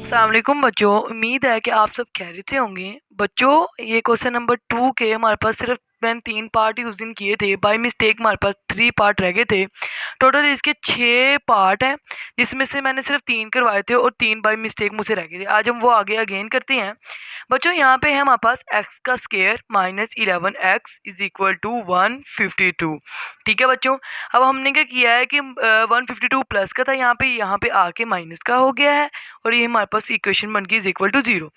अस्सलाम वालेकुम बच्चों, उम्मीद है कि आप सब खैरियत से होंगे। बच्चों, ये क्वेश्चन नंबर 2 के हमारे पास सिर्फ मैंने 3 पार्ट ही उस दिन किए थे। बाय मिस्टेक हमारे पास 3 पार्ट रह गए थे। टोटल इसके 6 पार्ट हैं, जिसमें से मैंने सिर्फ 3 करवाए थे और 3 बाय मिस्टेक मुझसे रह गए थे। आज हम वो आगे अगेन करते हैं। बच्चों, यहाँ पे है हमारे पास x का square minus 11x is equal to 152। ठीक है बच्चों, अब हमने क्या किया है कि 152 प्लस का था, यहाँ पे आके माइनस का हो गया है और ये हमारे पास इक्वेशन बन गई इज इक्वल टू 0।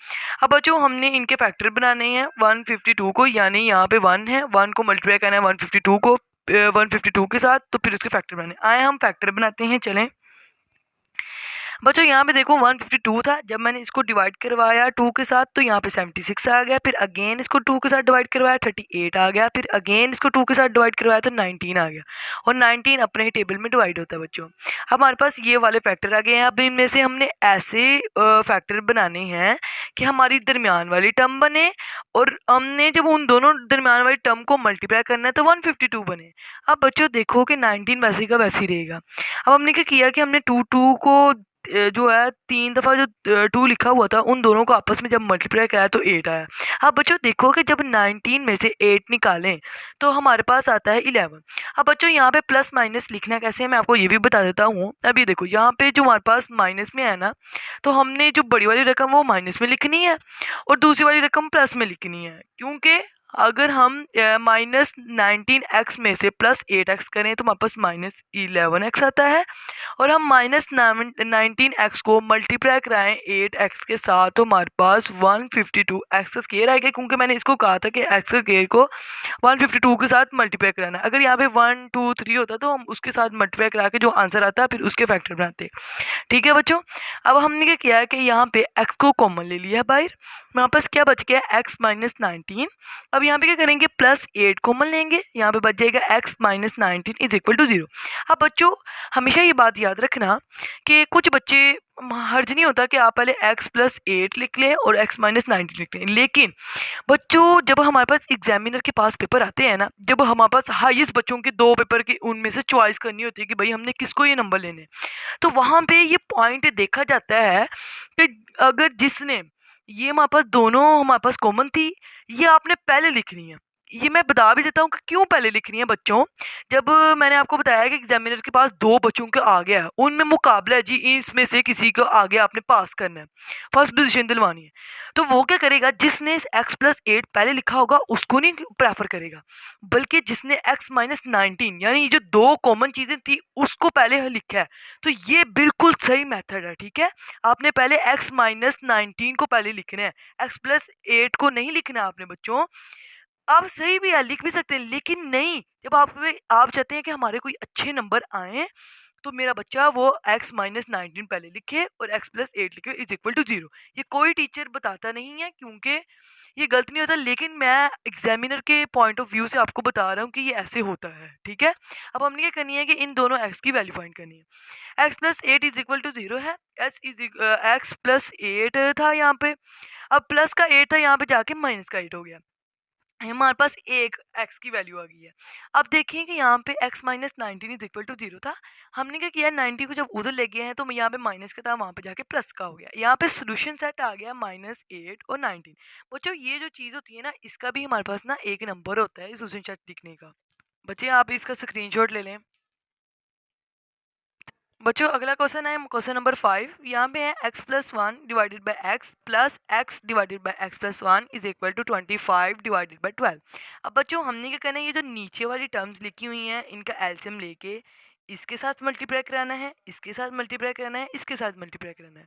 अब बच्चों हमने इनके फैक्टर बनाने हैं 152 को, यानी यहाँ पे 1 है, 1 को मल्टीप्लाई करना है 152 को 152 के साथ, तो फिर उसके फैक्टर बनाने आए। हम फैक्टर बनाते हैं, चलें बच्चों। यहाँ पे देखो 152 था, जब मैंने इसको डिवाइड करवाया 2 के साथ तो यहाँ पे 76 आ गया, फिर अगेन इसको 2 के साथ डिवाइड करवाया 38 आ गया, फिर अगेन इसको 2 के साथ डिवाइड करवाया तो 19 आ गया, और 19 अपने ही टेबल में डिवाइड होता है बच्चों। अब हमारे पास ये वाले फैक्टर आ गए हैं। अब इनमें से हमने ऐसे फैक्टर बनाने हैं कि हमारी दरमियान वाली टर्म बने, और हमने जब उन दोनों दरमियान वाली टर्म को मल्टीप्लाई करना है तो 152 बने। अब बच्चों देखो कि 19 वैसे का वैसे ही रहेगा। अब हमने क्या किया कि हमने 2 को जो है 3 दफ़ा जो 2 लिखा हुआ था उन दोनों को आपस में जब मल्टीप्लाई कराया तो 8 आया। अब बच्चों देखो कि जब 19 में से 8 निकालें तो हमारे पास आता है 11। अब बच्चों यहाँ पे प्लस माइनस लिखना कैसे है मैं आपको ये भी बता देता हूँ। अब ये देखो यहाँ पे जो हमारे पास माइनस में है ना, तो हमने जो बड़ी वाली रकम वो माइनस में लिखनी है और दूसरी वाली रकम प्लस में लिखनी है, क्योंकि अगर हम माइनस 19x में से प्लस 8x करें तो हमारे पास माइनस 11x आता है, और हम माइनस 19x को मल्टीप्लाई कराएं 8x के साथ तो हमारे पास 152x का स्क्वायर आएगा, क्योंकि मैंने इसको कहा था कि x का स्क्वायर को 152 के साथ मल्टीप्लाई कराना है। अगर यहाँ पे 1 2 3 होता तो हम उसके साथ मल्टीप्लाई करा के जो आंसर आता है फिर उसके फैक्टर बनाते। ठीक है बच्चों, अब हमने क्या किया है कि यहाँ पे x को कॉमन ले लिया बाहर, हमारे पास क्या बच गया x माइनस 19। अब यहाँ पे क्या करेंगे प्लस 8 कॉमन लेंगे, यहाँ पे बच जाएगा x minus 19 is equal to 0। अब बच्चों हमेशा ये बात याद रखना कि कुछ बच्चे हर्ज नहीं होता कि आप पहले x प्लस 8 लिख लें और x माइनस 19 लिख लें, लेकिन बच्चों जब हमारे पास एग्जामिनर के पास पेपर आते हैं ना, जब हमारे पास हाईएस्ट बच्चों के 2 पेपर के उनमें से चॉइस करनी होती है कि भाई हमने किसको ये नंबर लेने, तो वहाँ पे ये पॉइंट देखा जाता है कि अगर जिसने ये हमारे पास दोनों हमारे पास कॉमन थी, ये आपने पहले लिखनी है। ये मैं बता भी देता हूँ कि क्यों पहले लिखनी है बच्चों। जब मैंने आपको बताया कि एग्जामिनर के पास 2 बच्चों के आ गया है, उनमें मुकाबला है जी, इसमें से किसी को आगे आपने पास करना है, फर्स्ट पोजीशन दिलवानी है, तो वो क्या करेगा, जिसने x प्लस 8 पहले लिखा होगा उसको नहीं प्रेफर करेगा, बल्कि जिसने x माइनस 19 यानी ये जो 2 कॉमन चीज़ें थी उसको पहले लिखा है। तो ये बिल्कुल सही मेथड है, ठीक है। आपने पहले x माइनस 19 को पहले लिखना है, x प्लस 8 को नहीं लिखना आपने बच्चों। आप सही भी है, लिख भी सकते हैं, लेकिन नहीं, जब आप चाहते हैं कि हमारे कोई अच्छे नंबर आए तो मेरा बच्चा वो x माइनस 19 पहले लिखे और x प्लस 8 लिखे इज इक्वल टू 0। ये कोई टीचर बताता नहीं है, क्योंकि ये गलत नहीं होता, लेकिन मैं एग्जामिनर के पॉइंट ऑफ व्यू से आपको बता रहा हूँ कि ये ऐसे होता है, ठीक है। अब हमने क्या करनी है कि इन दोनों x की वैल्यू फाइंड करनी है। x plus 8 is equal to 0 है, x प्लस 8 था यहाँ पे, अब प्लस का 8 था, यहाँ पे जाके माइनस का 8 हो गया, हमारे पास एक x की वैल्यू आ गई है। अब देखें कि यहाँ पे x minus 19 is equal to 0 था, हमने क्या किया 90 को जब उधर ले गए हैं तो यहाँ पे माइनस का था, वहाँ पे जाके प्लस का हो गया, यहाँ पे सोल्यूशन सेट आ गया -8 और 19। बच्चों ये जो चीज़ होती है ना, इसका भी हमारे पास ना एक नंबर होता है सोल्यूशन सेट लिखने का। बच्चे आप इसका स्क्रीनशॉट ले लें। बच्चों अगला क्वेश्चन है क्वेश्चन नंबर 5, यहाँ पे है x plus 1 divided by X plus X divided by X plus 1 is equal to 25 divided by 12। अब बच्चों हमने क्या करना है, ये जो नीचे वाली टर्म्स लिखी हुई हैं इनका एलसीएम लेके इसके साथ मल्टीप्लाई कराना है, इसके साथ मल्टीप्लाई कराना है, इसके साथ मल्टीप्लाई कराना है।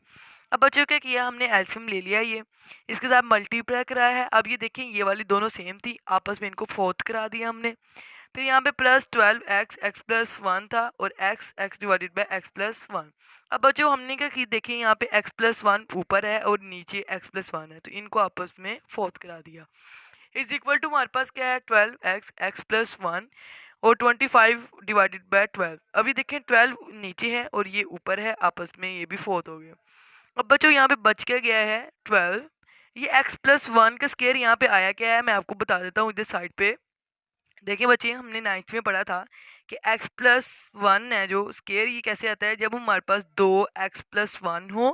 अब बच्चों क्या किया, हमने एलसीएम ले लिया, ये इसके साथ मल्टीप्लाई कराया है। अब ये देखें ये वाली दोनों सेम थी, आपस में इनको फोर्थ करा दिया हमने। फिर यहाँ पे प्लस 12x x प्लस 1 था और x divided by x plus 1। अब बच्चों हमने क्या की, देखें यहाँ पे x प्लस 1 ऊपर है और नीचे x प्लस 1 है, तो इनको आपस में फोर्थ करा दिया। इज इक्वल टू हमारे पास क्या है 12x x प्लस 1 और 25 डिवाइडेड बाई 12। अभी देखें 12 नीचे है और ये ऊपर है, आपस में ये भी फोर्थ हो गया। अब बच्चों यहाँ पे बच क्या गया है 12, ये x प्लस 1 का स्क्वायर यहाँ पे आया क्या है मैं आपको बता देता हूँ इधर साइड पे। देखिए बच्चे हमने 9th में पढ़ा था कि x प्लस 1 है जो स्क्वायर, ये कैसे आता है, जब हमारे पास 2x प्लस 1 हो,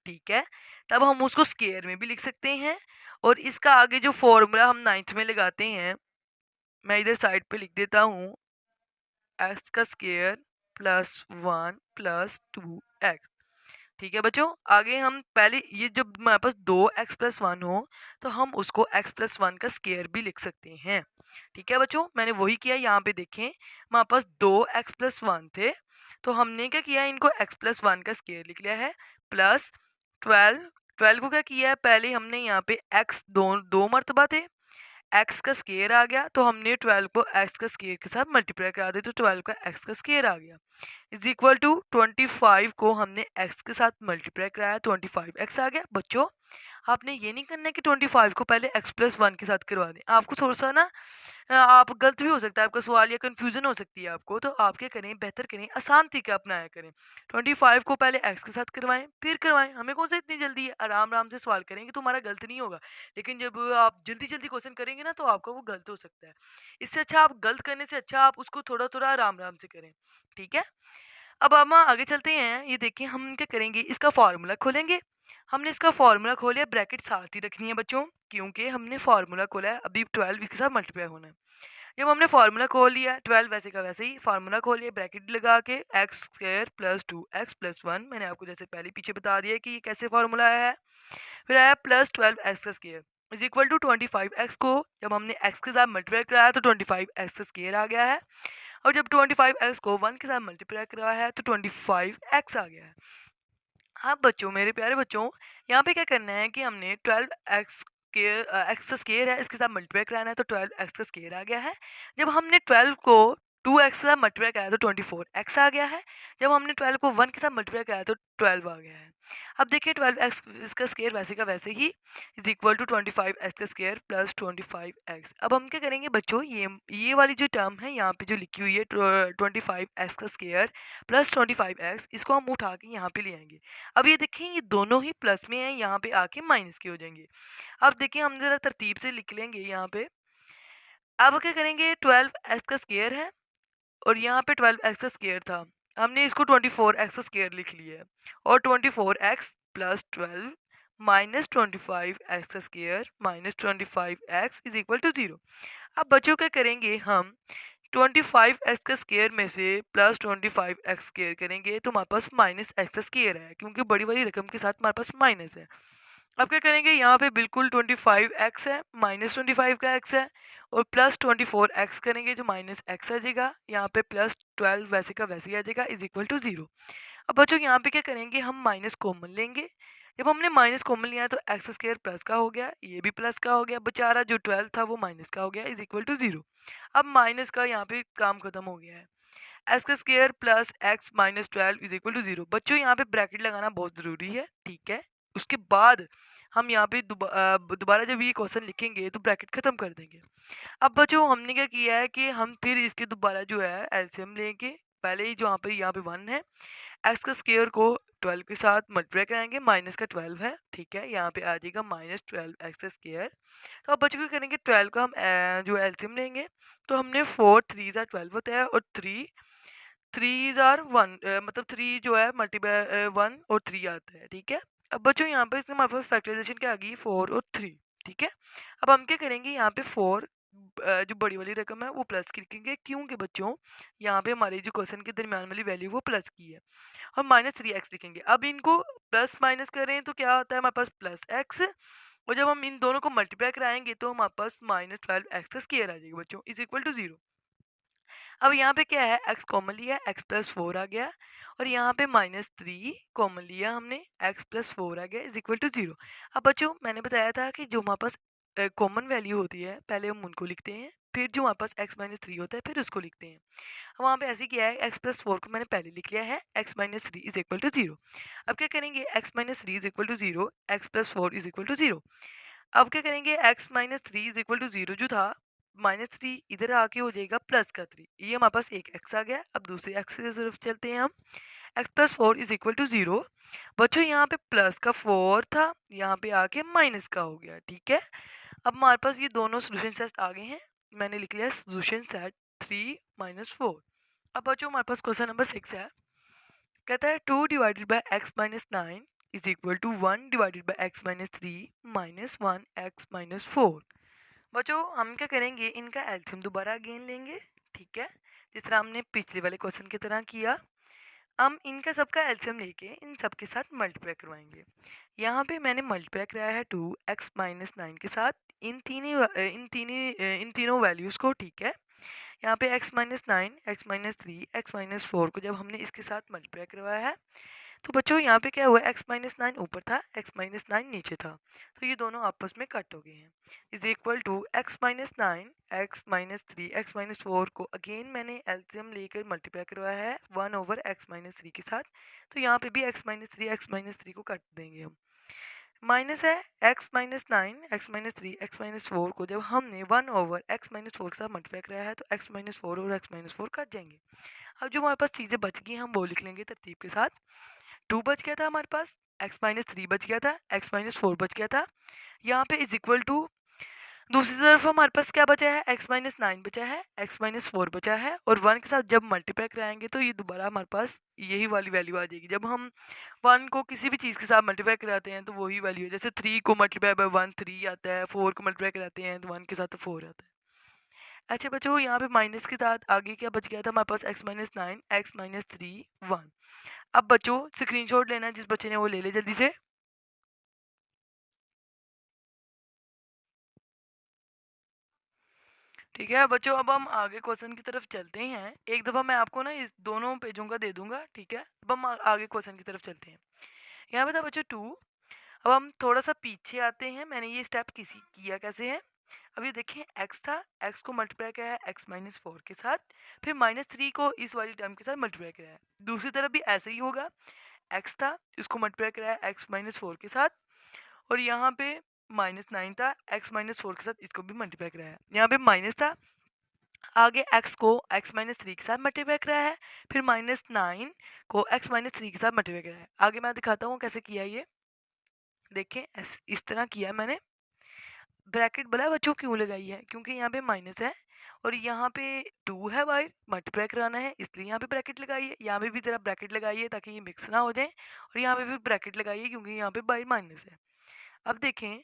ठीक है, तब हम उसको स्केयर में भी लिख सकते हैं। और इसका आगे जो फॉर्मूला हम 9th में लगाते हैं, मैं इधर साइड पे लिख देता हूँ, एक्स का स्केयर प्लस 1 प्लस 2x। ठीक है बच्चों, आगे हम पहले ये जब हमारे पास 2x+1 हो तो हम उसको x+1 का स्केयर भी लिख सकते हैं। ठीक है बच्चों, मैंने वही किया। यहाँ पे देखें, हमारे पास 2x+1 थे, तो हमने क्या किया, इनको x+1 का स्केयर लिख लिया है। प्लस 12 को क्या किया है, पहले हमने यहाँ पे x दो मरतबा थे, x का स्केयर आ गया, तो हमने 12 को x का स्केयर के साथ मल्टीप्लाई करा दिया, तो 12 का x का स्केयर आ गया इज इक्वल टू 25 को हमने x के साथ मल्टीप्लाई कराया, 25x आ गया। बच्चों आपने ये नहीं करना है कि 25 को पहले x+1 के साथ करवा दें, आपको थोड़ा सा ना आप गलत भी हो सकता है आपका सवाल, या कन्फ्यूजन हो सकती है आपको। तो आप क्या करें, बेहतर करें, आसान तरीका अपनाया करें। 25 को पहले x के साथ करवाएं, फिर करवाएं, हमें कौन सा इतनी जल्दी है, आराम आराम से सवाल करेंगे तो हमारा गलत नहीं होगा। लेकिन जब आप जल्दी जल्दी क्वेश्चन करेंगे ना, तो आपका वो गलत हो सकता है। इससे अच्छा, आप गलत करने से अच्छा आप उसको थोड़ा थोड़ा आराम आराम से करें। ठीक है, अब हम आगे चलते हैं। ये देखिए, हम क्या करेंगे, इसका फार्मूला खोलेंगे। हमने इसका फार्मूला खोलिया, ब्रैकेट साथ ही रखनी है बच्चों, क्योंकि हमने फार्मूला खोला है, अभी 12 इसके साथ मल्टीप्लाई होना है। जब हमने फार्मूला खोल लिया, 12 वैसे का वैसे ही फार्मूला खोल लिया, ब्रैकेट लगा के एक्स स्क्वायर प्लस 2x+1, मैंने आपको जैसे पहले पीछे बता दिया कि ये कैसे फार्मूला आया है। फिर आया प्लस 12x का square is equal to 25x को जब हमने x के साथ मल्टीप्लाई कराया तो 25x का स्क्वायर आ गया है, और जब 25x को 1 के साथ मल्टीप्लाई कराया है तो 25x आ गया है। हाँ बच्चों, मेरे प्यारे बच्चों, यहाँ पे क्या करना है कि हमने 12x एक्स का स्केयर है, इसके साथ मल्टीप्लाई कराना है, तो 12x का स्केयर आ गया है। जब हमने 12 को 2x के साथ मल्टीप्लाई कराया तो 24x आ गया है। जब हमने 12 को 1 के साथ मल्टीप्लाई कराया तो 12 आ गया है। अब देखिए, 12x इसका स्केयर वैसे का वैसे he is equal to 25x का स्केयर प्लस 25x। अब हम क्या करेंगे बच्चों, ये वाली जो टर्म है यहाँ पे जो लिखी हुई है 25x का स्केयर प्लस 25x, इसको हम उठा के यहाँ पे ले आएंगे। अब ये देखें, ये दोनों ही प्लस में है, यहाँ पे आके माइनस के हो जाएंगे। अब देखिए, हम जरा तरतीब से लिख लेंगे यहाँ पे। अब क्या करेंगे, 12x का स्केयर है और यहाँ पे 12x का स्केयर था, हमने इसको 24x का स्केयर लिख लिया है, और 24x प्लस 12 माइनस 25x का square minus 25x is equal to 0। अब बच्चों क्या करेंगे, हम 25x का स्केयर में से प्लस 25x स्केयर करेंगे तो हमारे पास माइनस x का स्केयर है, क्योंकि बड़ी वाली रकम के साथ हमारे पास माइनस है। अब क्या करेंगे, यहाँ पे बिल्कुल 25x है, माइनस 25 का x है, और प्लस 24x करेंगे जो माइनस x आ जाएगा, यहाँ पे प्लस 12 वैसे का वैसे ही आ जाएगा इज इक्वल टू 0। अब बच्चों यहाँ पे क्या करेंगे, हम माइनस कॉमन लेंगे। जब हमने माइनस कॉमन लिया तो एक्स स्क्वायर प्लस का हो गया, ये भी प्लस का हो गया, बेचारा जो 12 था वो माइनस का हो गया इज इक्वल टू 0। अब माइनस का यहाँ पे काम खत्म हो गया है, एक्स का square plus X minus 12 is equal to 0। बच्चों यहाँ पे ब्रैकेट लगाना बहुत ज़रूरी है, ठीक है। उसके बाद हम यहाँ पे दोबारा जब ये क्वेश्चन लिखेंगे तो ब्रैकेट खत्म कर देंगे। अब बच्चों हमने क्या किया है कि हम फिर इसके दोबारा जो है एलसीएम लेंगे। पहले ही जो यहाँ पे 1 है, एक्स का स्क्वायर को 12 के साथ मल्टीप्लाई कराएंगे, माइनस का 12 है, ठीक है, यहाँ पे आ जाएगा माइनस 12 एक्स का स्क्वायर। तो अब बच्चों को करेंगे 12 का हम जो एलसीएम लेंगे, तो हमने 4 3 12 होता है, और 3 3 1 मतलब 3 जो है मल्टीप्लाई 1 और 3 आता है, ठीक है। अब बच्चों यहाँ पे इसमें हमारे पास फैक्टराइजेशन क्या आ गई, 4 और 3, ठीक है। अब हम क्या करेंगे, यहाँ पे 4 जो बड़ी वाली रकम है वो प्लस की लिखेंगे, क्योंकि बच्चों यहाँ पे हमारे जो क्वेश्चन के दरमियान वाली वैल्यू वो प्लस की है। हम माइनस 3x लिखेंगे। अब इनको प्लस माइनस करें तो क्या होता है, हमारे पास प्लस x, और जब हम इन दोनों को मल्टीप्लाई कराएंगे तो हमारे पास माइनस 12x का स्क्वायर आ जाएगा बच्चों इज इक्वल टू 0। अब यहाँ पे क्या है, x कॉमन लिया, x प्लस 4 आ गया, और यहाँ पे माइनस 3 कॉमन लिया हमने, x प्लस 4 आ गया इज इक्वल टू 0। अब बच्चों मैंने बताया था कि जो हमारे पास कॉमन वैल्यू होती है पहले हम उनको लिखते हैं, फिर जो हमारे पास x माइनस 3 होता है फिर उसको लिखते हैं। वहाँ पे ऐसे किया है, x प्लस 4 को मैंने पहले लिख लिया है, x minus 3 is equal to 0। अब क्या करेंगे, x minus 3 is equal to 0, X plus 4 is equal to 0। अब क्या करेंगे, x minus 3 is equal to 0 जो था, माइनस 3 इधर आके हो जाएगा प्लस का 3, ये हमारे पास एक x आ गया। अब दूसरे x की तरफ चलते हैं हम, x plus 4 is equal to 0। बच्चों यहाँ पे प्लस का 4 था, यहाँ पे आके माइनस का हो गया, ठीक है। अब हमारे पास ये दोनों सोल्यूशन सेट आ गए हैं, मैंने लिख लिया सोल्यूशन सेट 3 माइनस 4। अब बच्चों हमारे पास क्वेश्चन नंबर 6 है, कहता है 2 divided by x minus 9 is equal to 1 divided by X minus 3 minus 1 X minus 4। बच्चों हम क्या करेंगे, इनका एल्शियम दोबारा अगेन लेंगे, ठीक है, जिस तरह हमने पिछले वाले क्वेश्चन की तरह किया। हम इनका सबका एल्शियम लेके इन सब के साथ मल्टीप्लाई करवाएंगे। यहाँ पे मैंने मल्टीप्लाई कराया है 2x-9 के साथ इन तीनों वैल्यूज़ को, ठीक है। यहाँ पे x-9, x-3, x-4 को जब हमने इसके साथ मल्टीप्लाई करवाया है तो बच्चों यहाँ पे क्या हुआ, x-9 ऊपर था, x-9 नीचे था, तो ये दोनों आपस में कट हो गए हैं। Is equal to x-9, x-3, x-4 को अगेन मैंने एलसीएम लेकर मल्टीप्लाई करवाया है 1/x-3 के साथ, तो यहाँ पे भी x-3, x-3 को कट देंगे हम। माइनस है x-9, x-3, x-4 को जब हमने 1/x-4 के साथ मल्टीप्लाई कराया है तो x-4 और x-4 कट जाएंगे। अब जो हमारे पास चीज़ें बच गई हम वो लिख लेंगे तरतीब के साथ। 2 बच गया था हमारे पास, x-3 बच गया था, x-4 बच गया था। यहाँ पे इज इक्वल टू दूसरी तरफ हमारे पास क्या बचा है, x-9 बचा है, x-4 बचा है, और 1 के साथ जब मल्टीप्लाई कराएंगे तो ये दोबारा हमारे पास यही वाली वैल्यू आ जाएगी। जब हम 1 को किसी भी चीज़ के साथ मल्टीप्लाई कराते हैं तो वही वैल्यू है। जैसे 3 को मल्टीप्लाई बाय 1 3 आता है, 4 को मल्टीप्लाई कराते हैं तो 1 के साथ तो 4 आता है। अच्छा बच्चों यहाँ पे माइनस के साथ आगे क्या बच गया था हमारे पास, x-9, x-3 1। अब बच्चों स्क्रीनशॉट लेना है, जिस बच्चे ने वो ले ले जल्दी से। ठीक है बच्चों, अब हम आगे क्वेश्चन की तरफ चलते हैं। एक दफ़ा मैं आपको ना इस दोनों पेजों का दे दूंगा, ठीक है। अब हम आगे क्वेश्चन की तरफ चलते हैं। यहाँ पे था बच्चों 2। अब हम थोड़ा सा पीछे आते हैं, मैंने ये स्टेप किया कैसे है। अब ये देखें, x था, x को मल्टीप्लाई किया है x-4 के साथ, फिर -3 को इस वाली टर्म के साथ मल्टीप्लाई किया है। दूसरी तरफ भी ऐसे ही होगा, x था, इसको मल्टीप्लाई किया है x-4 के साथ, और यहाँ पे -9 था, x-4 के साथ इसको भी मल्टीप्लाई कराया है। यहाँ पे माइनस था, आगे x को x-3 के साथ मल्टीप्लाई कराया है, फिर -9 को x-3 के साथ मल्टीप्लाई कराया है। आगे मैं दिखाता हूँ कैसे किया ये, देखें इस तरह किया मैंने। ब्रैकेट बोला बच्चों क्यों लगाई है, क्योंकि यहाँ पे माइनस है और यहाँ पे 2 है, बाहर मल्टीप्लाई कराना है इसलिए यहाँ पे ब्रैकेट लगाई है। यहाँ पे भी ज़रा ब्रैकेट लगाइए ताकि ये मिक्स ना हो जाए, और यहाँ पे भी ब्रैकेट लगाइए क्योंकि यहाँ पे बाहर माइनस है। अब देखें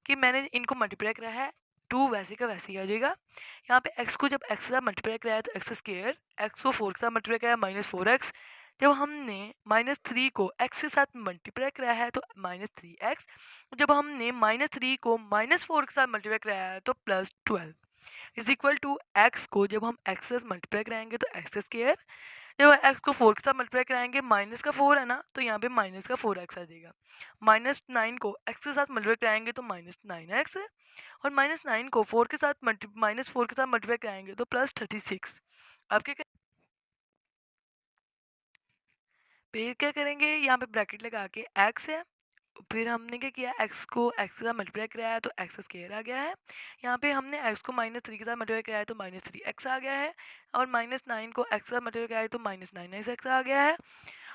कि मैंने इनको मल्टीप्लाई कराया है, 2 वैसे का वैसे ही आ जाएगा। यहाँ पे x को जब x के साथ मल्टीप्लाई कराया तो x स्क्वायर, x को 4 के साथ मल्टीप्लाई कराया -4x। जब हमने -3 को x के साथ मल्टीप्लाई कराया है तो -3x। जब हमने -3 को -4 के साथ मल्टीप्लाई कराया है तो +12 इज इक्वल टू x को जब हम x से मल्टीप्लाई कराएंगे तो x स्क्वायर, जब x को 4 के साथ मल्टीप्लाई कराएंगे, माइनस का 4 है ना तो यहाँ पे माइनस का 4x आ जाएगा। -9 को x के साथ मल्टीप्लाई कराएंगे तो -9x, और -9 को 4 के साथ -4 के साथ मल्टीप्लाई कराएंगे तो +36। अब फिर क्या करेंगे, यहाँ पे ब्रैकेट लगा के x है, फिर हमने क्या किया, x को x के साथ मल्टीप्लाई कराया तो x स्क्वायर आ गया है। यहाँ पे हमने x को -3 के साथ मल्टीप्लाई कराया तो -3x आ गया है, और -9 को x के साथ मल्टीप्लाई कराया तो -9x आ गया है,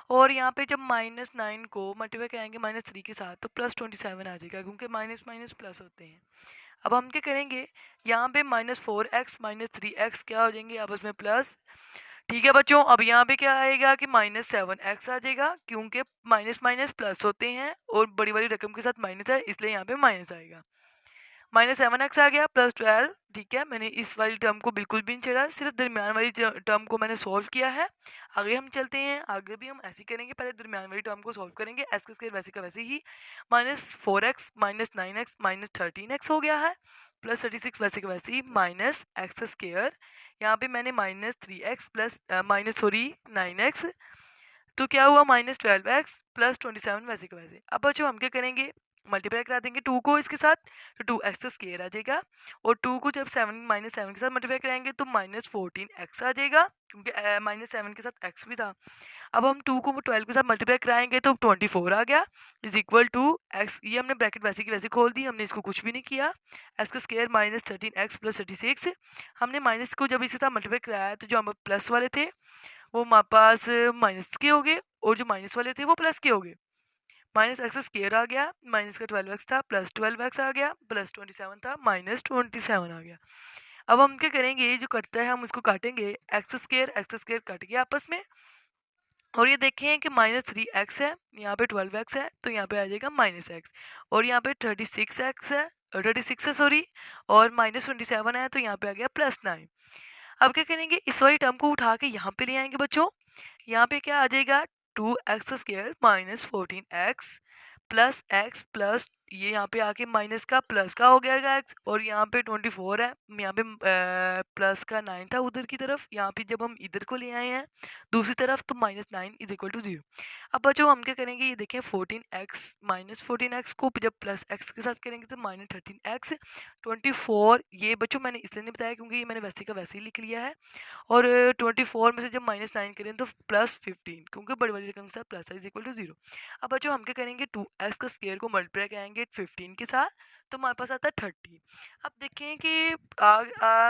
और यहाँ पे जब -9 को मल्टीप्लाई कराएंगे -3 के साथ तो +27 आ जाएगा, क्योंकि माइनस माइनस प्लस होते हैं। अब हम क्या करेंगे, यहाँ पे -4x -3x क्या हो जाएंगे आपस में प्लस। ठीक है बच्चों, अब यहाँ पे क्या आएगा कि -7x आ जाएगा, क्योंकि माइनस माइनस प्लस होते हैं और बड़ी वाली रकम के साथ माइनस है इसलिए यहाँ पे माइनस आएगा। -7x आ गया +12। ठीक है, मैंने इस वाली टर्म को बिल्कुल भी नहीं छेड़ा, सिर्फ दरमियान वाली टर्म को मैंने सॉल्व किया है। आगे हम चलते हैं, आगे भी हम ऐसे ही करेंगे, पहले दरमियान वाली टर्म को सॉल्व करेंगे, x का स्क्वायर वैसे का वैसे ही, -4x -9x -13x हो गया है, +36 वैसे का वैसे ही माइनस एक्स स्क्वायर, यहाँ पे मैंने -3x प्लस -9x, तो क्या हुआ -12x +27 वैसे के वैसे। अब बच्चों हम क्या करेंगे, मल्टीप्लाई करा देंगे 2 को इसके साथ तो 2x स्क्वायर आ जाएगा, और 2 को जब -7 के साथ मल्टीप्लाई कराएंगे तो -14x आ जाएगा, क्योंकि -7 के साथ x भी था। अब हम 2 को 12 के साथ मल्टीप्लाई कराएंगे तो 24 आ गया, इज इक्वल टू x, ये हमने ब्रैकेट वैसे की वैसे खोल दी, हमने इसको कुछ भी नहीं किया। x का स्क्वायर -13x + 36, हमने माइनस को जब इसी साथ मल्टीप्लाई कराया तो जो हमारे प्लस वाले थे वो हमारे पास माइनस के हो गए, और जो माइनस वाले थे वो प्लस के हो गए। -x स्क्वायर आ गया, माइनस का 12x था +12x आ गया, +27 था -27 आ गया। अब हम क्या करेंगे, जो कटता है हम उसको काटेंगे, x स्क्वायर कट गया आपस में, और ये देखें कि -3x है, यहाँ पे 12x है, तो यहाँ पे आ जाएगा -x। और यहाँ पे 36x है, 36 है सॉरी, और -27 है, तो यहाँ पे आ गया +9। अब क्या करेंगे, इस वाली टर्म को उठा के यहाँ पे ले आएंगे बच्चों। यहाँ पे क्या आ जाएगा, 2x² minus 14x plus x plus ये यहाँ पे आके माइनस का प्लस का हो गया x, और यहाँ पे 24 है, यहाँ पे प्लस का 9 था उधर की तरफ, यहाँ पे जब हम इधर को ले आए हैं दूसरी तरफ तो -9 इज इक्वल टू 0। अब बच्चों हम क्या करेंगे, ये देखें 14x माइनस 14x को जब प्लस x के साथ करेंगे तो -13x। 24 ये बच्चों मैंने इसलिए नहीं बताया क्योंकि ये मैंने वैसे का वैसे ही लिख लिया है। और 24 में से जब -9 करें तो +15 क्योंकि बड़ी वाली रकम के साथ प्लस है इज इक्वल टू 0। अब बच्चों हम क्या करेंगे, 2x का स्क्वायर को मल्टीप्लाई करेंगे 15 के साथ तो हमारे पास आता है 30। अब देखें कि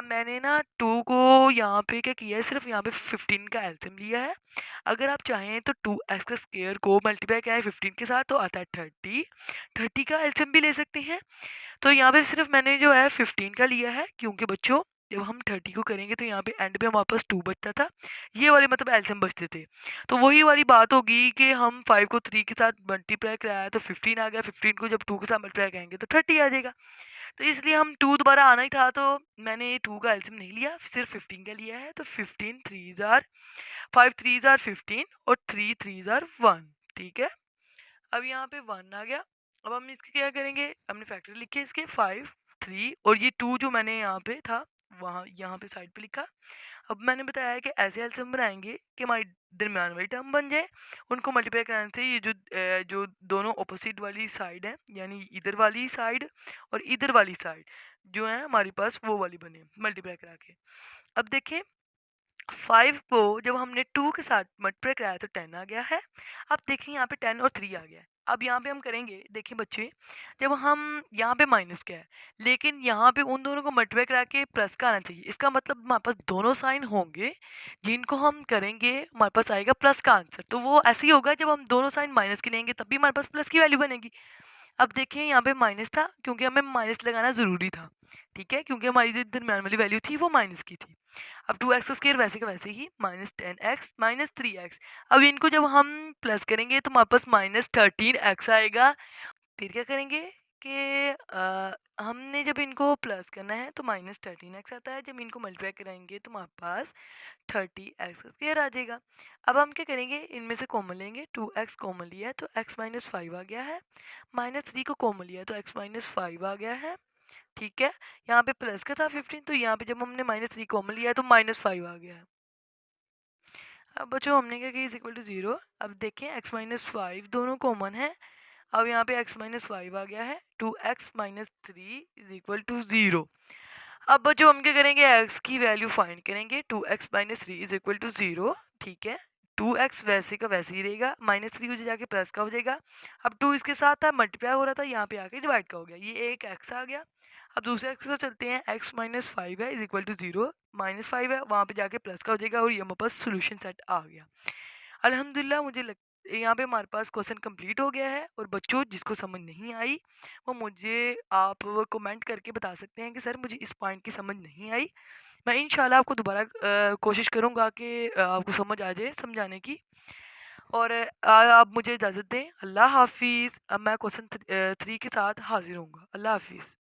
मैंने ना 2 को यहाँ पे क्या किया है, सिर्फ यहाँ पे 15 का एलसीएम लिया है। अगर आप चाहें तो 2x का स्क्वायर को मल्टीप्लाई करें 15 के साथ तो आता है 30। 30 का एलसीएम भी ले सकते हैं। तो यहाँ पे सिर्फ मैंने जो है 15 का लिया है क्योंकि बच्चों जब हम 30 को करेंगे तो यहाँ पे एंड पे हमारे पास 2 बचता था, ये वाले मतलब एलसीएम बचते थे। तो वही वाली बात होगी कि हम 5 को 3 के साथ मल्टीप्लाई कराया तो 15 आ गया, 15 को जब 2 के साथ मल्टीप्लाई करेंगे तो 30 आ जाएगा। तो इसलिए हम 2 दोबारा आना ही था तो मैंने 2 का एलसीएम नहीं लिया, सिर्फ 15 का लिया है। तो 15 3 आर 5 3 आर 15 और 3 3 आर 1। ठीक है, अब यहाँ पे 1 आ गया। अब हम इसके क्या करेंगे, हमने फैक्टर लिखे इसके 5 3 और ये 2 जो मैंने यहाँ पे था वहाँ यहाँ पे साइड पे लिखा। अब मैंने बताया है कि ऐसे एलसीएम बनाएंगे कि हमारी दरमियान वाली टर्म बन जाए। उनको मल्टीप्लाई कराने से ये जो दोनों ऑपोजिट वाली साइड है यानी इधर वाली साइड और इधर वाली साइड जो है हमारे पास वो वाली बने मल्टीप्लाई करा के। अब देखें 5 को जब हमने 2 के साथ मल्टीप्लाई कराया तो 10 आ गया है। अब देखें यहाँ पे 10 और 3 आ गया है। अब यहाँ पे हम करेंगे, देखिए बच्चे जब हम यहाँ पे माइनस क्या है लेकिन यहाँ पे उन दोनों को मल्टीप्लाई करा के प्लस का आना चाहिए। इसका मतलब हमारे पास दोनों साइन होंगे जिनको हम करेंगे हमारे पास आएगा प्लस का आंसर। तो वो ऐसे ही होगा जब हम दोनों साइन माइनस के लेंगे तब भी हमारे पास प्लस की वैल्यू बनेगी। अब देखिए यहाँ पे माइनस था क्योंकि हमें माइनस लगाना ज़रूरी था, ठीक है, क्योंकि हमारी जो दरमियान वाली वैल्यू थी वो माइनस की थी। अब 2x का स्क्वायर वैसे का वैसे ही -10x -3x। अब इनको जब हम प्लस करेंगे तो हमारे पास -13x आएगा। फिर क्या करेंगे कि हमने जब इनको प्लस करना है तो -13x आता है, जब इनको मल्टीप्लाई कराएंगे तो हमारे पास 30x का स्क्वायर आ जाएगा। अब हम क्या करेंगे, इनमें से कॉमन लेंगे, 2x कॉमन लिया है तो x - 5 आ गया है, -3 को कॉमन लिया तो x - 5 आ गया है। ठीक है, यहाँ पे प्लस का था 15 तो यहाँ पे जब हमने -3 कॉमन लिया है तो -5 आ गया है। अब बच्चों हमने क्या किया, इज इक्वल टू 0। अब देखें x - 5 दोनों कॉमन है। अब यहाँ पे x - 5 आ गया है, 2x - 3 इज इक्वल टू 0। अब बच्चों हम क्या करेंगे, x की वैल्यू फाइंड करेंगे, 2x - 3 इज इक्वल टू 0। ठीक है, 2x वैसे का वैसे ही रहेगा, -3 हो जाके प्लस का हो जाएगा। अब 2 इसके साथ था मल्टीप्लाई हो रहा था, यहाँ पे आके डिवाइड का हो गया, ये एक x आ गया। अब दूसरे एक्स के साथ चलते हैं, x - 5 है इज इक्वल टू 0, -5 है वहाँ पे जाके प्लस का हो जाएगा और ये हमारे पास सोल्यूशन सेट आ गया। अल्हम्दुलिल्लाह मुझे यहाँ पे हमारे पास क्वेश्चन कंप्लीट हो गया है। और बच्चों जिसको समझ नहीं आई वो मुझे आप कमेंट करके बता सकते हैं कि सर मुझे इस पॉइंट की समझ नहीं आई। मैं इंशाल्लाह आपको दोबारा कोशिश करूँगा कि आपको समझ आ जाए समझाने की। और आप मुझे इजाज़त दें, अल्लाह हाफिज़। अब मैं क्वेश्चन 3 के साथ हाजिर हूँगा। अल्लाह हाफिज़।